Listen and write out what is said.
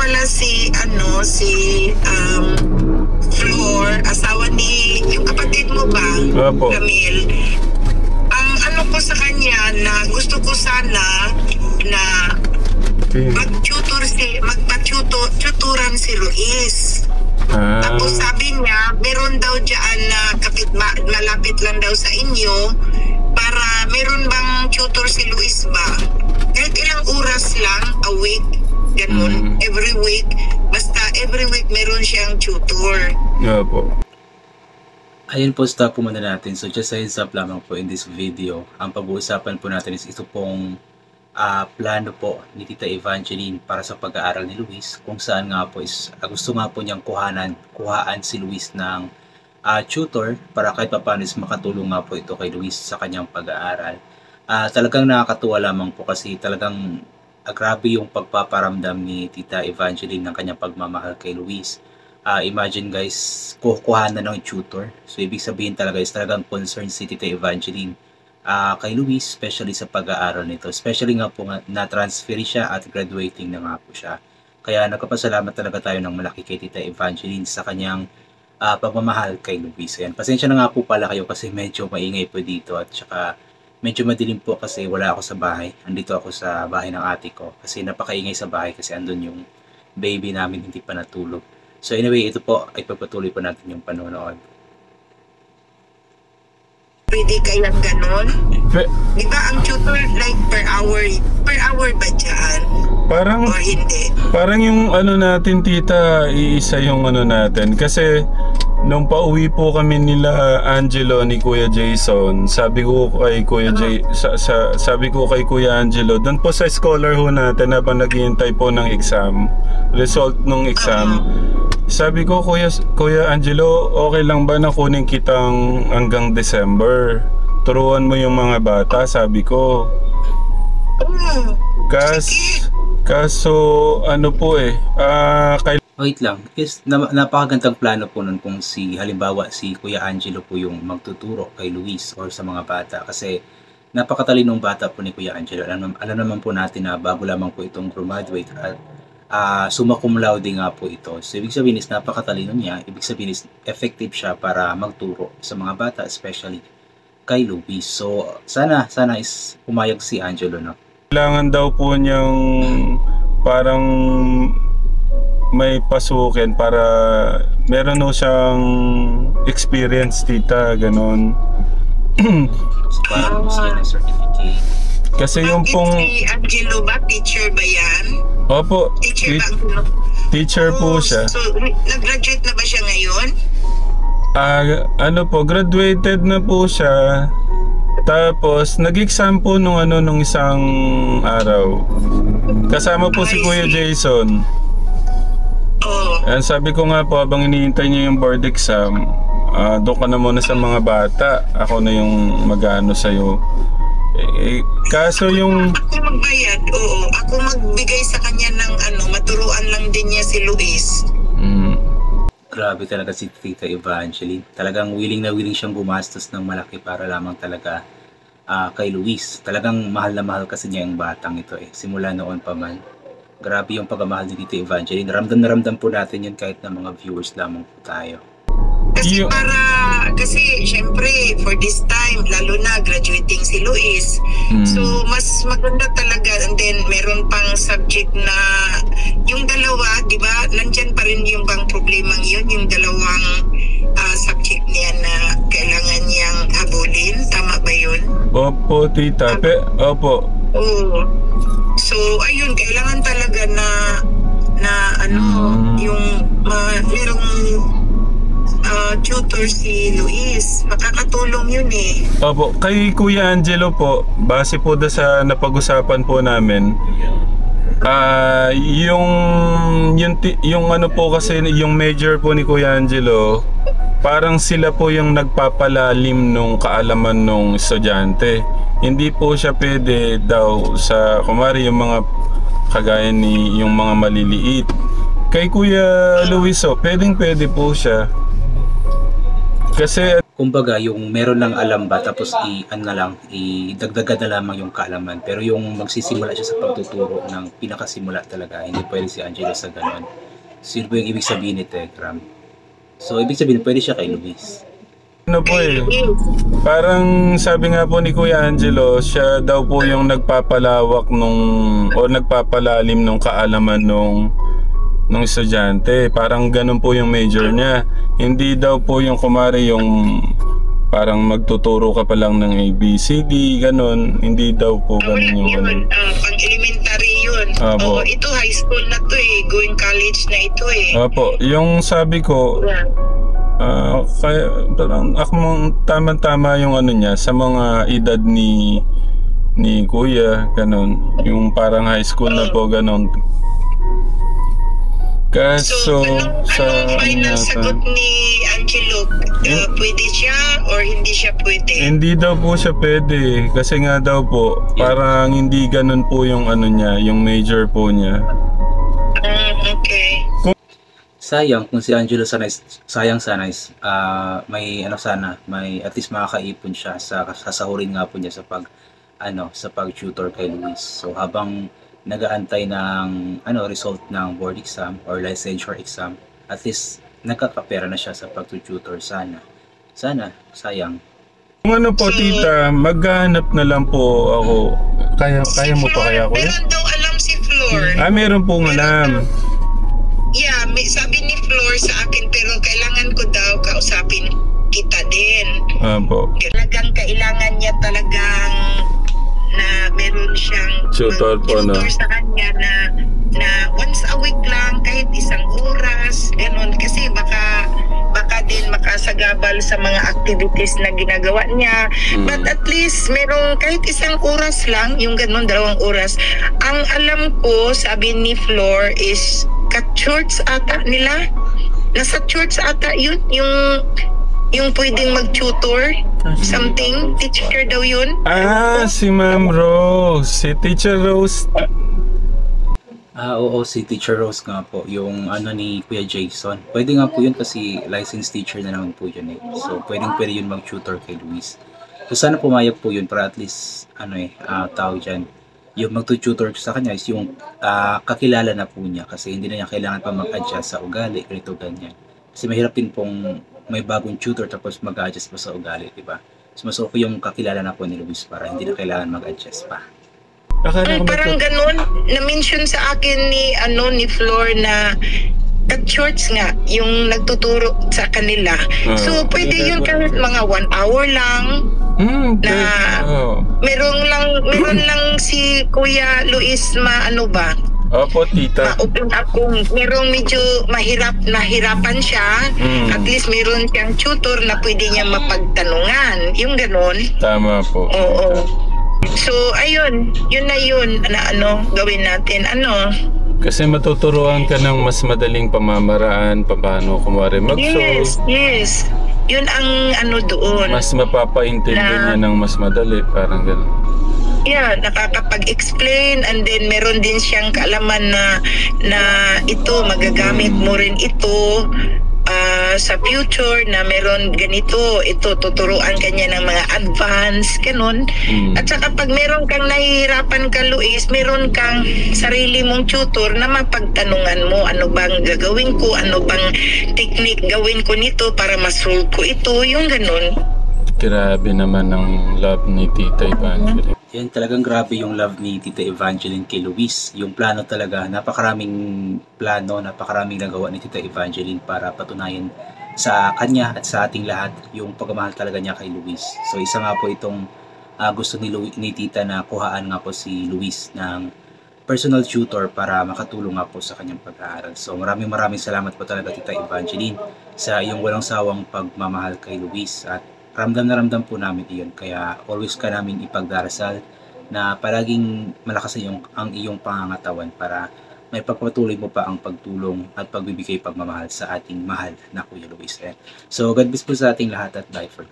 pala si Flor, asawa ni yung kapatid mo ba? Opo. Camille. Ang ano ko sa kanya na gusto ko sana na magpa-tutoran si Luis. Tapos sabi niya, meron daw dyan na malapit lang daw sa inyo para meron bang tutor si Luis ba? Kahit ilang oras lang a week, ganun, every week. Basta every week meron siyang tutor. Yeah po. Ayun po, stop po muna natin. So just a heads up lamang po in this video. Ang pag-uusapan po natin is ito pong plano po ni Tita Evangeline para sa pag-aaral ni Luis, kung saan nga po is gusto nga po niyang kuhaan si Luis ng tutor para kahit paano is makatulong nga po ito kay Luis sa kanyang pag-aaral. Talagang nakakatuwa lamang po kasi talagang grabe yung pagpaparamdam ni Tita Evangeline ng kanyang pagmamahal kay Luis. Imagine guys, kukuha na ng tutor. So ibig sabihin talaga is talagang concerned si Tita Evangeline kay Luis, especially sa pag-aaral nito. Especially nga po na-transfer siya at graduating na nga po siya. Kaya nagpapasalamat talaga tayo ng malaki kay Tita Evangeline sa kanyang pagmamahal kay Luis. Ayan. Pasensya na nga po pala kayo kasi medyo maingay po dito at saka medyo madilim po kasi wala ako sa bahay. Andito ako sa bahay ng ate ko kasi napakaingay sa bahay kasi andun yung baby namin hindi pa natulog. So anyway, ito po ay pagpatuloy po natin yung panonood. Pwede kayang ganon? Di ba ang tutor like per hour ba dyan? Parang, o hindi? Parang yung ano natin tita, iisa yung ano natin. Kasi nung pauwi po kami nila Angelo ni Kuya Jason, sabi ko kay Kuya sabi ko kay Kuya Angelo, doon po sa scholar ho natin habang naghihintay po ng exam, result ng exam. Sabi ko, Kuya Angelo, okay lang ba na kunin kitang hanggang December? Turuan mo yung mga bata, sabi ko. Kaso ano po Wait lang, is napakagandang plano po nun kung halimbawa si Kuya Angelo po yung magtuturo kay Luis or sa mga bata kasi napakatalinong bata po ni Kuya Angelo. Alam naman po natin na bago lamang po itong graduate at summa cum laude nga po ito. So ibig sabihin is napakatalino niya, ibig sabihin is effective siya para magturo sa mga bata, especially kay Luis. So sana is pumayag si Angelo, no? Kailangan daw po niyang parang may pasukin para meron no siyang experience tita, ganon. So parang gusto niya ng certificate. Kasi yung pong si Angelo ba? Teacher ba yan? Opo, teacher po siya. So nag-graduate na ba siya ngayon? Ano po, graduated na po siya. Tapos nag-exam po nung isang araw. Kasama po si Kuya Jason. And sabi ko nga po, habang iniintay niya yung board exam, doon ka na muna sa mga bata. Ako na yung mag-ano sa'yo. Kaso yung... Ako magbayad, oo. Ako magbigay sa kanya ng maturuan lang din niya si Luis. Grabe talaga si Tita Evangeline. Talagang willing na willing siyang gumastos ng malaki para lamang talaga kay Luis. Talagang mahal na mahal kasi niya yung batang ito simula noon pa man. Grabe yung pagmamahal ni Tita Evangeline. Ramdam na ramdam po natin yun kahit na mga viewers lamang po tayo. Kasi syempre for this time lalo na graduating si Luis, so mas maganda talaga. And then meron pang subject na yung dalawa, di ba, nandyan pa rin yung bang problemang yun, yung dalawang subject niya na kailangan niyang habulin, tama ba yun? Opo tita, opo. Oo. So ayun, kailangan talaga na yung merong tutor si Luis. Makakatulong yun Opo, kay Kuya Angelo po, base po sa napag-usapan po namin, yung ano po kasi, yung major po ni Kuya Angelo, parang sila po yung nagpapalalim nung kaalaman nung estudyante. Hindi po siya pwede daw sa, kumari yung mga kagaya ni yung mga maliliit. Kay Kuya Luis pwede po siya. Kasi Kumbaga, yung meron lang alam ba, tapos idagdagan na lamang yung kaalaman. Pero yung magsisimula siya sa pagtuturo ng pinakasimula talaga, hindi pwede si Angelo sa ganon. So, yun po yung ibig sabihin ni Tekram. So, ibig sabihin, pwede siya kay Luis. ano po parang sabi nga po ni Kuya Angelo, siya daw po yung nagpapalawak o nagpapalalim nung kaalaman nung estudyante. Parang ganun po yung major niya. Hindi daw po yung kumari yung parang magtuturo ka pa lang ng ABCD, ganun. Hindi daw po ganun yung yun. Pang elementary yun. Opo. Oo, ito high school na to eh. Going college na ito eh. Opo, yung sabi ko, kaya parang ako tama-tama yung ano niya sa mga edad ni Kuya, ganun. Yung parang high school na po, ganun. Kaso, anong final sagot ni Angelo? Pwede siya or hindi siya pwede? Hindi daw po siya pwede. Kasi nga daw po, parang hindi ganun po yung ano niya, yung major po niya. Okay. Sayang kung si Angelo sana may may at least makakaipon siya sa sasahurin nga po niya sa pag-tutor kay Luis. So habang nag-aantay ng result ng board exam or licensure exam, at least nagkakapera na siya sa pag-tutor. Sana sayang. Kung ano po tita, maghanap na lang po ako. Kaya mo pa kaya ko? Meron daw alam si Flor. Meron pong alam. Yeah, sabi ni Flor sa akin, pero kailangan ko daw kausapin kita din. Opo. Talagang kailangan niya talagang na meron siyang Tutor po, no? sa kanya na once a week lang, kahit isang oras, ganun. Kasi baka din makasagabal sa mga activities na ginagawa niya. But at least merong kahit isang oras lang, yung ganun, 2 oras. Ang alam ko, sabi ni Flor, is ka-church ata nila. Nasa church ata yun, yung pwedeng mag-tutor, something, teacher daw yun. Si Ma'am Rose, si Teacher Rose. Oo, si Teacher Rose nga po, yung ni Kuya Jason. Pwede nga po yun kasi licensed teacher na naman po yun eh. So, pwede yun mag-tutor kay Luis. So, sana pumayag po yun para at least, tawag dyan, yung mag-tutor sa kanya is yung kakilala na po niya kasi hindi na niya kailangan pa mag-adjust sa ugali, ganito, ganyan. Kasi mahirap din pong may bagong tutor tapos mag-adjust pa sa ugali, diba? So, mas okay yung kakilala na po ni Luis para hindi na kailangan mag-adjust pa. Parang ganun, na-mention sa akin ni Flor na ka-church nga, yung nagtuturo sa kanila. So, pwede yun kahit mga 1 hour lang. Meron lang si Kuya Luis Opo, tita. ma-open up kung merong medyo mahirapan siya. At least meron siyang tutor na pwede niya mapagtanungan. Yung ganun. Tama po. Oo. So, ayun. Yun na gawin natin. Kasi matuturuan ka ng mas madaling pamamaraan, paano kumari mag-show. Yes. Yun ang doon. Mas mapapaintindi niya ng mas madali, parang gano'n. Yeah, nakakapag-explain and then meron din siyang kaalaman na ito, magagamit mo rin ito sa future na meron ganito, ito tuturuan kanya ng mga advance, ganun. At saka pag meron kang nahihirapan ka, Luis, meron kang sarili mong tutor na mapagtanungan mo, ano bang gagawin ko, ano bang technique gawin ko nito para ma-solve ko ito, yung ganun. Grabe naman ang love ni Tita Evangeline. Yan, talagang grabe yung love ni Tita Evangeline kay Luis. Yung plano talaga, napakaraming nagawa ni Tita Evangeline para patunayan sa kanya at sa ating lahat yung pagmamahal talaga niya kay Luis. So isa nga po itong gusto ni Tita na kuhaan nga po si Luis ng personal tutor para makatulong nga po sa kanyang pag-aaral. So maraming salamat po talaga Tita Evangeline sa iyong walang sawang pagmamahal kay Luis, at ramdam na ramdam po namin iyon. Kaya always ka namin ipagdarasal na palaging malakas ang iyong pangangatawan para may pagpatuloy mo pa ang pagtulong at pagbibigay pagmamahal sa ating mahal na Kuya Luis. So God bless po sa ating lahat at bye for now.